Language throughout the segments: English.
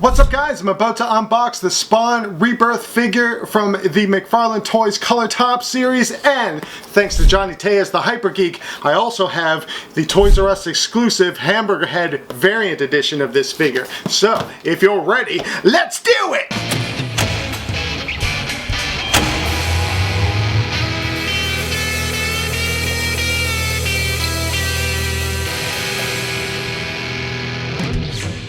What's up guys, I'm about to unbox the Spawn Rebirth figure from the McFarlane Toys Color Tops series, and thanks to Johnny Tellez, the Hyper Geek, I also have the Toys R Us exclusive Hamburger Head variant edition of this figure. So, if you're ready, let's do it!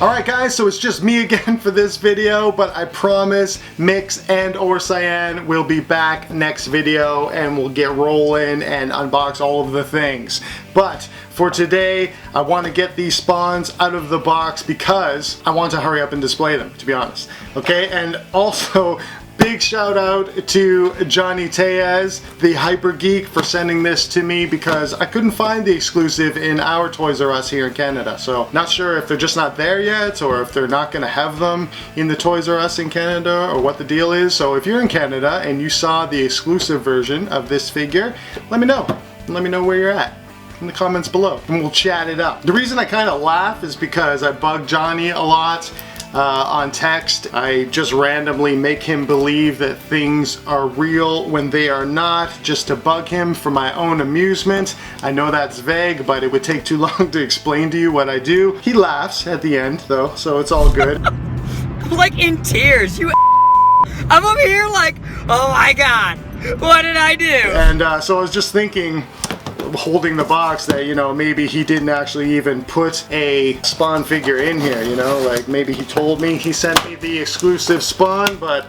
Alright guys, so it's just me again for this video, but I promise Mix and or Cyan will be back next video and we'll get rolling and unbox all of the things. But for today, I want to get these spawns out of the box because I want to hurry up and display them, to be honest. Okay, and also big shout out to Johnny Tellez, the Hyper Geek, for sending this to me because I couldn't find the exclusive in our Toys R Us here in Canada. So not sure if they're just not there yet or if they're not going to have them in the Toys R Us in Canada or what the deal is. So if you're in Canada and you saw the exclusive version of this figure, let me know. Let me know where you're at in the comments below and we'll chat it up. The reason I kind of laugh is because I bug Johnny a lot on text. I just randomly make him believe that things are real when they are not, just to bug him for my own amusement. I know that's vague, but it would take too long to explain to you what I do. He laughs at the end though, so it's all good. I'm like in tears, you I'm over here like, oh my god, what did I do? And so I was just thinking, holding the box, that, you know, maybe he didn't actually even put a Spawn figure in here, you know, like maybe he told me he sent me the exclusive Spawn, but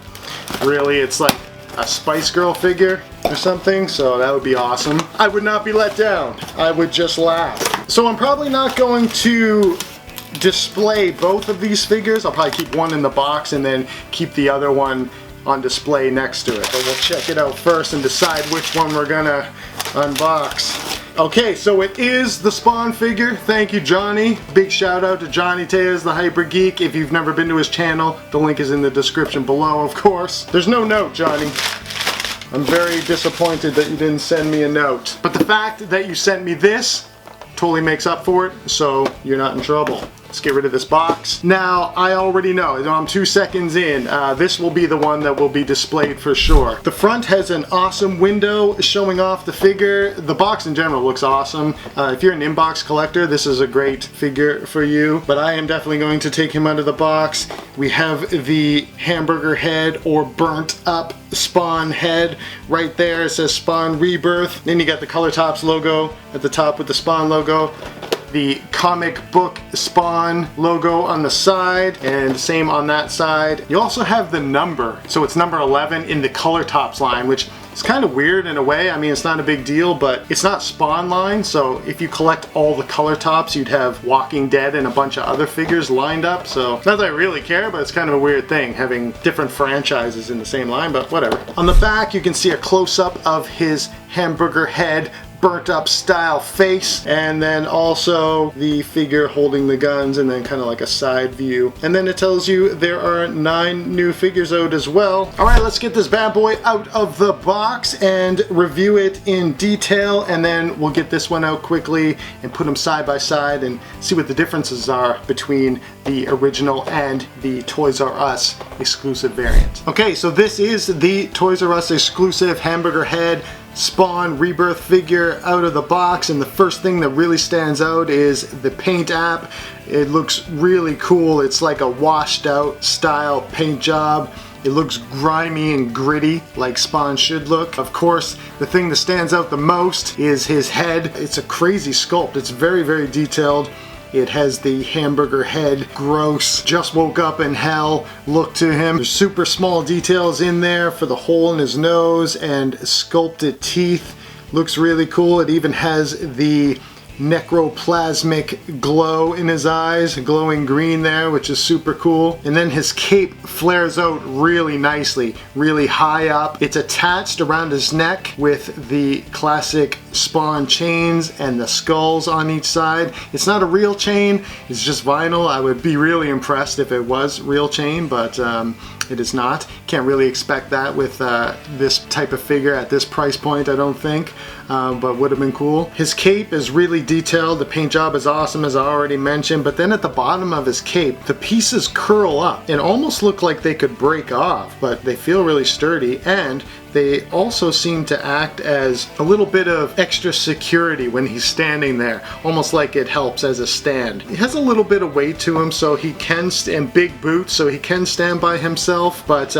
really it's like a Spice Girl figure or something, so that would be awesome. I would not be let down. I would just laugh. So I'm probably not going to display both of these figures. I'll probably keep one in the box and then keep the other one on display next to it. But we'll check it out first and decide which one we're gonna unbox. Okay, so it is the Spawn figure. Thank you, Johnny. Big shout out to Johnny Tellez, the Hyper Geek. If you've never been to his channel, the link is in the description below, of course. There's no note, Johnny. I'm very disappointed that you didn't send me a note. But the fact that you sent me this totally makes up for it, so you're not in trouble. Let's get rid of this box. Now, I already know, I'm 2 seconds in, this will be the one that will be displayed for sure. The front has an awesome window showing off the figure. The box in general looks awesome. If you're an inbox collector, this is a great figure for you, but I am definitely going to take him out of the box. We have the Hamburger Head or burnt up Spawn head right there. It says Spawn Rebirth. Then you got the Color Tops logo at the top with the Spawn logo. The comic book Spawn logo on the side, and same on that side. You also have the number, so it's number 11 in the Color Tops line, which is kind of weird in a way. I mean, it's not a big deal, but it's not Spawn line, so if you collect all the Color Tops, you'd have Walking Dead and a bunch of other figures lined up, so not that I really care, but it's kind of a weird thing having different franchises in the same line, but whatever. On the back, you can see a close-up of his Hamburger Head burnt up style face, and then also the figure holding the guns, and then kind of like a side view. And then it tells you there are 9 new figures out as well. Alright, let's get this bad boy out of the box and review it in detail, and then we'll get this one out quickly and put them side by side and see what the differences are between the original and the Toys R Us exclusive variant. Okay, so this is the Toys R Us exclusive Hamburger Head Spawn Rebirth figure out of the box, and the first thing that really stands out is the paint app. It looks really cool. It's like a washed out style paint job. It looks grimy and gritty like Spawn should look. Of course, the thing that stands out the most is his head. It's a crazy sculpt. It's very, very detailed. It has the Hamburger Head, gross, just woke up in hell look to him. There's super small details in there for the hole in his nose and sculpted teeth. Looks really cool. It even has the necroplasmic glow in his eyes, glowing green there, which is super cool. And then his cape flares out really nicely, really high up. It's attached around his neck with the classic Spawn chains and the skulls on each side. It's not a real chain, it's just vinyl. I would be really impressed if it was real chain, but it is not. Can't really expect that with this type of figure at this price point, I don't think, but would have been cool. His cape is really detailed. The paint job is awesome, as I already mentioned, but then at the bottom of his cape, the pieces curl up and almost look like they could break off, but they feel really sturdy, and they also seem to act as a little bit of extra security when he's standing there, almost like it helps as a stand. He has a little bit of weight to him, so he can, and big boots, so he can stand by himself, but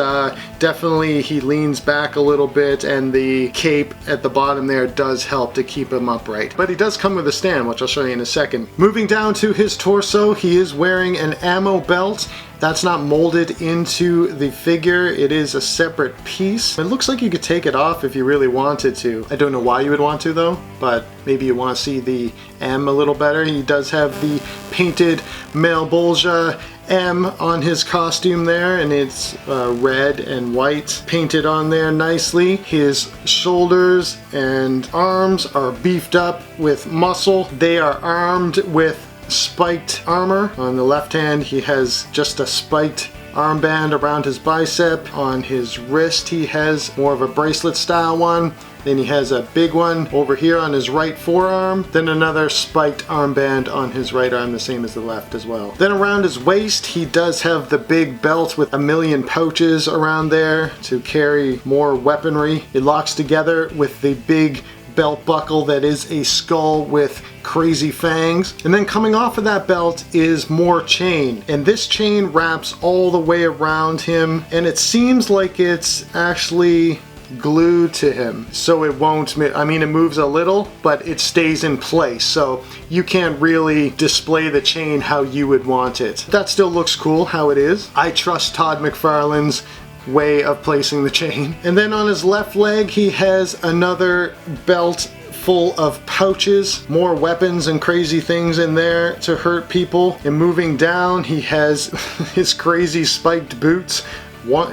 definitely he leans back a little bit, and the cape at the bottom there does help to keep him upright. But he does come with a stand, which I'll show you in a second. Moving down to his torso, he is wearing an ammo belt. That's not molded into the figure, it is a separate piece. It looks like you could take it off if you really wanted to. I don't know why you would want to though, but maybe you want to see the M a little better. He does have the painted Malbolgia M on his costume there, and it's red and white painted on there nicely. His shoulders and arms are beefed up with muscle. They are armed with spiked armor. On the left hand he has just a spiked armband around his bicep. On his wrist he has more of a bracelet style one. Then he has a big one over here on his right forearm. Then another spiked armband on his right arm, the same as the left as well. Then around his waist he does have the big belt with a million pouches around there to carry more weaponry. It locks together with the big belt buckle that is a skull with crazy fangs. And then coming off of that belt is more chain, and this chain wraps all the way around him, and it seems like it's actually glued to him, so it won't, I mean, it moves a little, but it stays in place, so you can't really display the chain how you would want it. That still looks cool how it is. I trust Todd McFarlane's way of placing the chain. And then on his left leg he has another belt full of pouches, more weapons and crazy things in there to hurt people. And moving down he has his crazy spiked boots.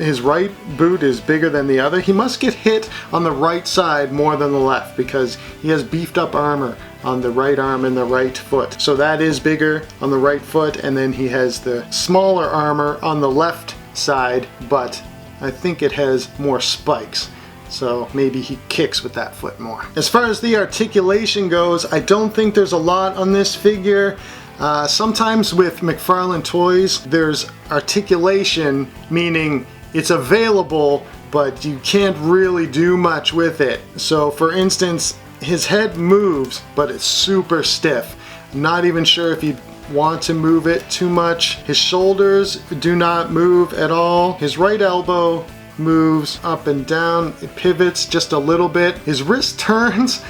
His right boot is bigger than the other. He must get hit on the right side more than the left because he has beefed up armor on the right arm and the right foot. So that is bigger on the right foot, and then he has the smaller armor on the left side, but I think it has more spikes, so maybe he kicks with that foot more. As far as the articulation goes, I don't think there's a lot on this figure. Sometimes with McFarlane toys, there's articulation, meaning it's available, but you can't really do much with it. So for instance, his head moves, but it's super stiff. I'm not even sure if you'd want to move it too much. His shoulders do not move at all. His right elbow moves up and down. It pivots just a little bit. His wrist turns,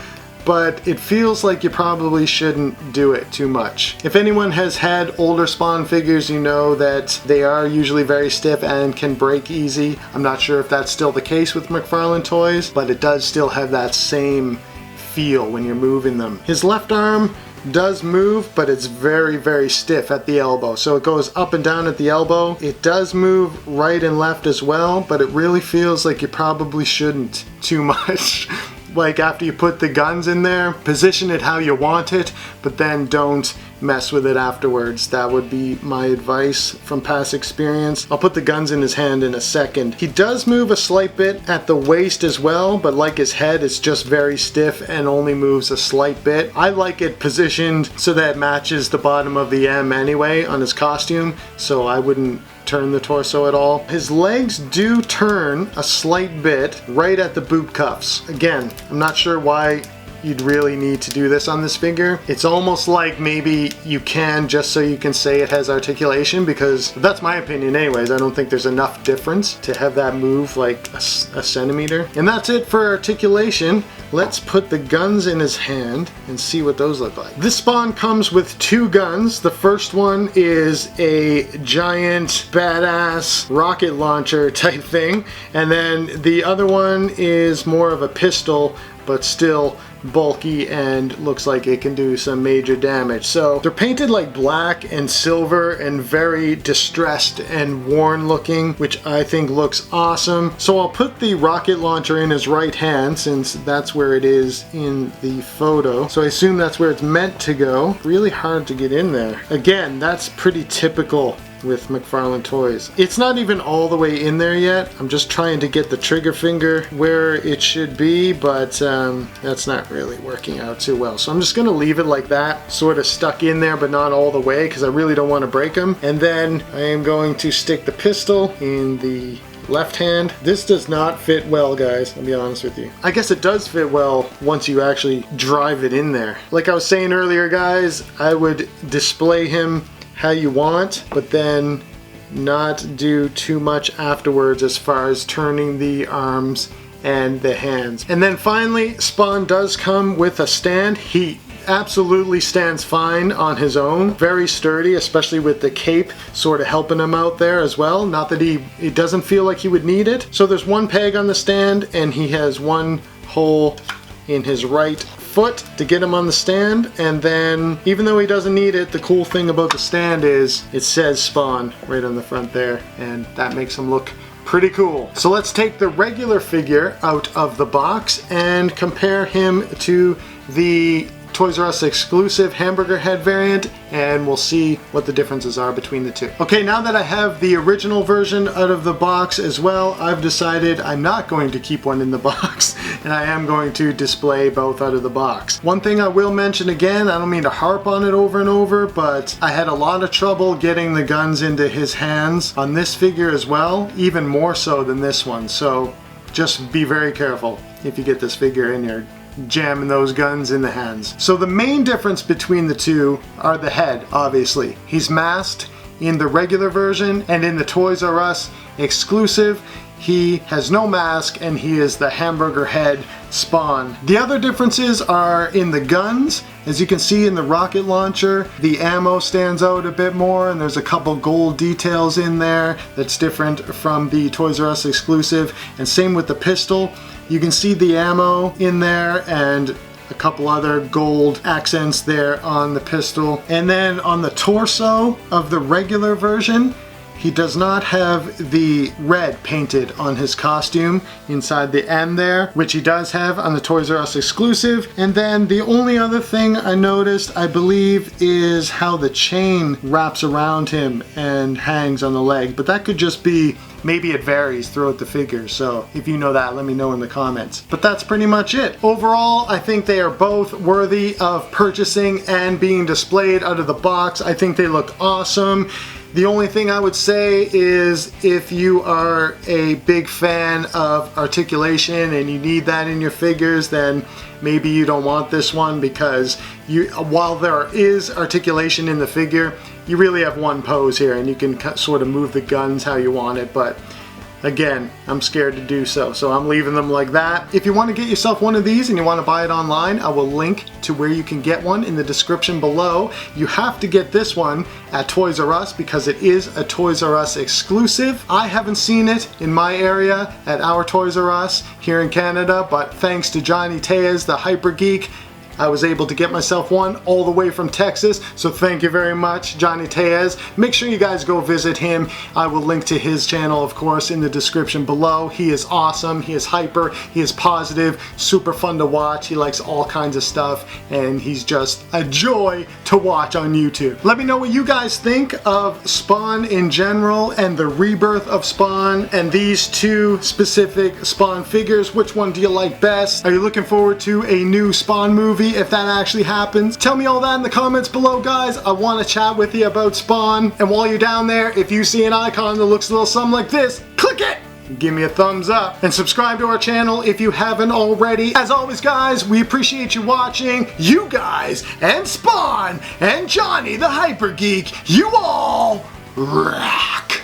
but it feels like you probably shouldn't do it too much. If anyone has had older Spawn figures, you know that they are usually very stiff and can break easy. I'm not sure if that's still the case with McFarlane toys, but it does still have that same feel when you're moving them. His left arm does move, but it's very, very stiff at the elbow. So it goes up and down at the elbow. It does move right and left as well, but it really feels like you probably shouldn't too much. Like after you put the guns in there, position it how you want it, but then don't mess with it afterwards. That would be my advice from past experience. I'll put the guns in his hand in a second. He does move a slight bit at the waist as well, but like his head, it's just very stiff and only moves a slight bit. I like it positioned so that it matches the bottom of the M anyway on his costume, so I wouldn't turn the torso at all. His legs do turn a slight bit right at the boot cuffs. Again, I'm not sure why you'd really need to do this on this figure. It's almost like maybe you can just so you can say it has articulation, because that's my opinion anyways. I don't think there's enough difference to have that move like a centimeter. And that's it for articulation. Let's put the guns in his hand and see what those look like. This Spawn comes with two guns. The first one is a giant badass rocket launcher type thing, and then the other one is more of a pistol, but still bulky and looks like it can do some major damage. So they're painted like black and silver and very distressed and worn looking, which I think looks awesome. So I'll put the rocket launcher in his right hand since that's where it is in the photo. So I assume that's where it's meant to go. Really hard to get in there. Again, that's pretty typical with McFarlane Toys. It's not even all the way in there yet. I'm just trying to get the trigger finger where it should be, but that's not really working out too well. So I'm just gonna leave it like that, sort of stuck in there but not all the way, because I really don't want to break them. And then I am going to stick the pistol in the left hand. This does not fit well, guys, I'll be honest with you. I guess it does fit well once you actually drive it in there. Like I was saying earlier, guys, I would display him how you want, but then not do too much afterwards as far as turning the arms and the hands. And then finally, Spawn does come with a stand. He absolutely stands fine on his own. Very sturdy, especially with the cape sort of helping him out there as well. Not that he doesn't feel like he would need it. So there's one peg on the stand, and he has one hole in his right foot to get him on the stand. And then, even though he doesn't need it, the cool thing about the stand is it says Spawn right on the front there, and that makes him look pretty cool. So let's take the regular figure out of the box and compare him to the Toys R Us exclusive Hamburger Head variant, and we'll see what the differences are between the two. Okay, now that I have the original version out of the box as well, I've decided I'm not going to keep one in the box, and I am going to display both out of the box. One thing I will mention again, I don't mean to harp on it over and over, but I had a lot of trouble getting the guns into his hands on this figure as well, even more so than this one, so just be very careful if you get this figure in here, jamming those guns in the hands. So the main difference between the two are the head, obviously. He's masked in the regular version, and in the Toys R Us exclusive, he has no mask and he is the Hamburger Head Spawn. The other differences are in the guns. As you can see in the rocket launcher, the ammo stands out a bit more, and there's a couple gold details in there that's different from the Toys R Us exclusive, and same with the pistol. You can see the ammo in there and a couple other gold accents there on the pistol. And then on the torso of the regular version, he does not have the red painted on his costume inside the M there, which he does have on the Toys R Us exclusive. And then the only other thing I noticed, I believe, is how the chain wraps around him and hangs on the leg. But that could just be, maybe it varies throughout the figure, so if you know that, let me know in the comments. But that's pretty much it. Overall, I think they are both worthy of purchasing and being displayed out of the box. I think they look awesome. The only thing I would say is if you are a big fan of articulation and you need that in your figures, then maybe you don't want this one, because while there is articulation in the figure, you really have one pose here and you can sort of move the guns how you want it, but again, I'm scared to do so, so I'm leaving them like that. If you want to get yourself one of these and you want to buy it online, I will link to where you can get one in the description below. You have to get this one at Toys R Us because it is a Toys R Us exclusive. I haven't seen it in my area at our Toys R Us here in Canada, but thanks to Johnny Tellez, the Hyper Geek, I was able to get myself one all the way from Texas, so thank you very much, Johnny Tellez. Make sure you guys go visit him. I will link to his channel, of course, in the description below. He is awesome, he is hyper, he is positive, super fun to watch. He likes all kinds of stuff, and he's just a joy to watch on YouTube. Let me know what you guys think of Spawn in general and the rebirth of Spawn and these two specific Spawn figures. Which one do you like best? Are you looking forward to a new Spawn movie if that actually happens? Tell me all that in the comments below, guys. I want to chat with you about Spawn. And while you're down there, if you see an icon that looks a little something like this, click it! Give me a thumbs up and subscribe to our channel if you haven't already. As always, guys, we appreciate you watching. You guys and Spawn and Johnny the Hyper Geek, you all rock!